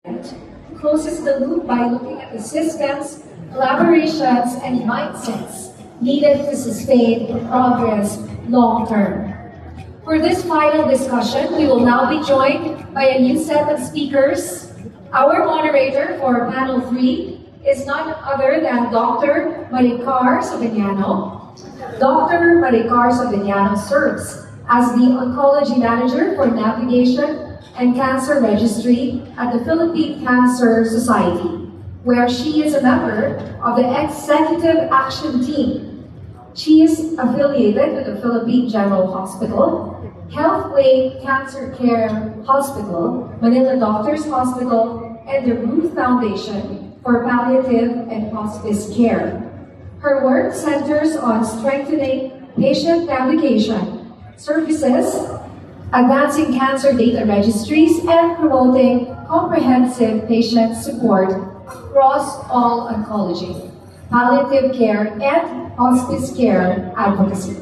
closes the loop by looking at the systems, collaborations, and mindsets needed to sustain progress long term. For this final discussion, we will now be joined by a new set of speakers. Our moderator for panel 3 is none other than Dr. Maricar Sabiniano. Dr. Maricar Sabiniano serves as the Oncology Manager for Navigation and Cancer Registry at the Philippine Cancer Society, where she is a member of the Executive Action Team. She is affiliated with the Philippine General Hospital, Healthway Cancer Care Hospital, Manila Doctors Hospital, and the Ruth Foundation for Palliative and Hospice Care. Her work centers on strengthening patient navigation services, advancing cancer data registries, and promoting comprehensive patient support across all oncology, palliative care, and hospice care advocacy.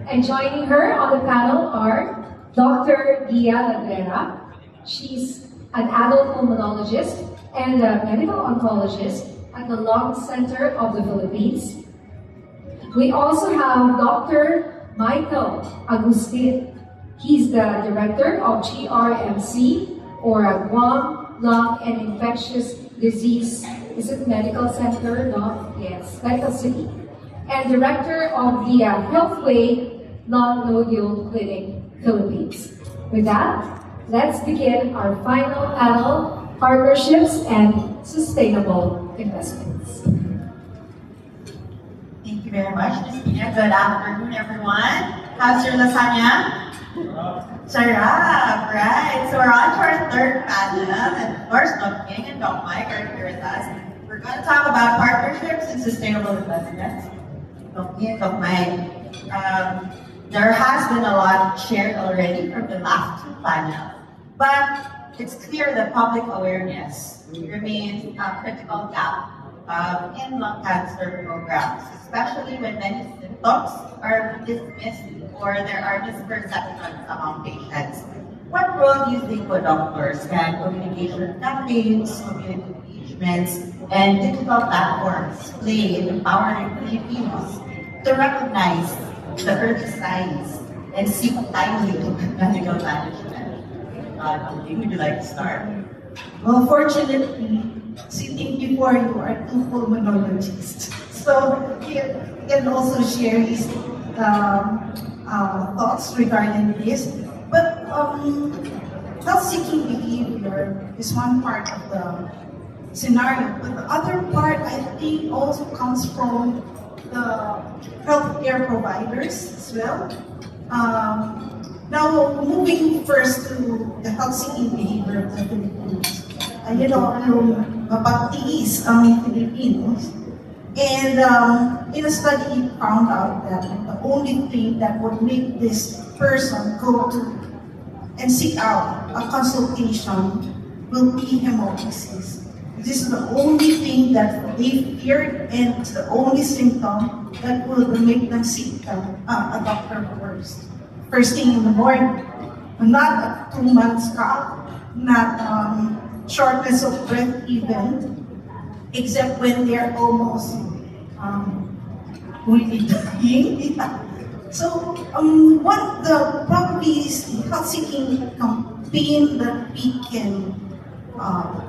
And joining her on the panel are Dr. Gia Ladrera. She's an adult pulmonologist and a medical oncologist at the Lung Center of the Philippines. We also have Dr. Michael Agustin. He's the director of GRMC, or Guam Lung and Infectious Disease, is it Medical Center? No? Yes, Medical City. And director of the Healthway Non-Nodule Clinic, Philippines. With that, let's begin our final panel, Partnerships and Sustainable Investments. Thank you very much, Ms. Pina. Good afternoon, everyone. How's your lasagna? Sarap, right? So we're on to our third panel, and of course, Doc King and Doc Mike are here with us. We're going to talk about partnerships and sustainable investments. Doc King and Doc Mike. There has been a lot shared already from the last two panels, but it's clear that public awareness remains a critical gap in lung cancer programs, especially when many symptoms are dismissed or there are misperceptions among patients. What role do you think for doctors can communication campaigns, community engagements, and digital platforms play in empowering Filipinos to recognize the early signs and seek timely medical management? Would you like to start? Well, fortunately, sitting before you are two pulmonologists. So he can also share his thoughts regarding this. But health-seeking behavior is one part of the scenario. But the other part, I think, also comes from the healthcare providers as well. Now, moving first to the health-seeking behavior of the Filipinos. Mabagtiis ang Filipinos. And in a study, it found out that the only thing that would make this person go to and seek out a consultation will be hemolysis. This is the only thing that they feared, and it's the only symptom that will make them seek a doctor first thing in the morning. Not a 2 months cough, not shortness of breath even, except when they're almost really dying. So one of the probably health-seeking campaign that we can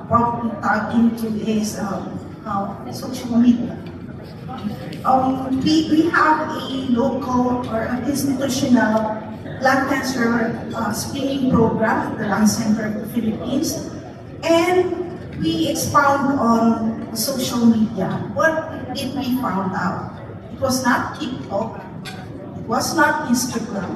probably tap into is social media. We have a local or an institutional lung cancer screening program at the Lung Center of the Philippines, and we expound on social media. What did we found out? It was not TikTok, it was not Instagram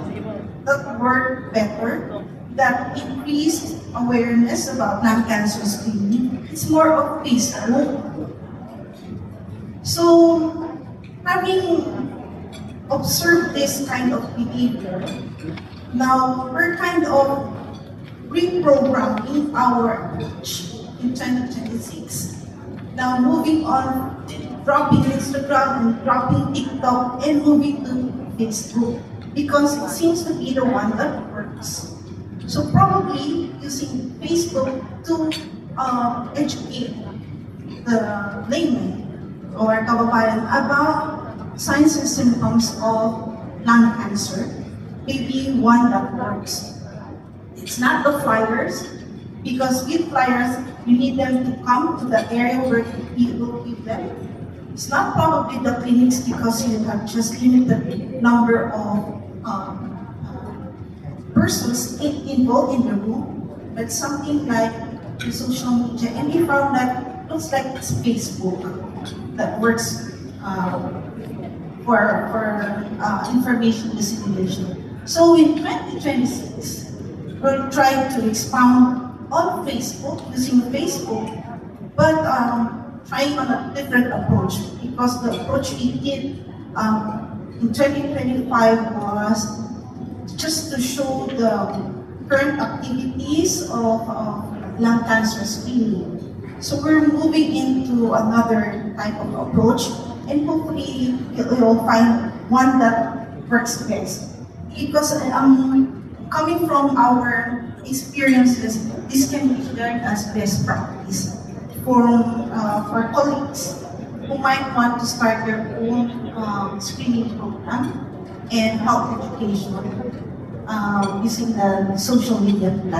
that worked better, that increased awareness about lung cancer screening. It's more of Facebook. So, having observed this kind of behavior, now we're kind of reprogramming our approach in 2026. Now moving on, dropping Instagram and dropping TikTok and moving to Facebook, because it seems to be the one that works. So probably using Facebook to educate the layman or kababayan about signs and symptoms of lung cancer, maybe one that works. It's not the flyers, because with flyers, you need them to come to the area where you will give them. It's not probably the clinics, because you have just limited number of persons involved in the room, but something like the social media, and we found that looks like it's Facebook that works for information dissemination. So in 2026, we'll try to expound on Facebook, using Facebook, but trying on a different approach, because the approach we did in 2025 was just to show the current activities of lung cancer screening. So we're moving into another type of approach, and hopefully you'll find one that works best. Because coming from our experiences, this can be learned as best practice for colleagues who might want to start their own screening program and health education using the social media platform.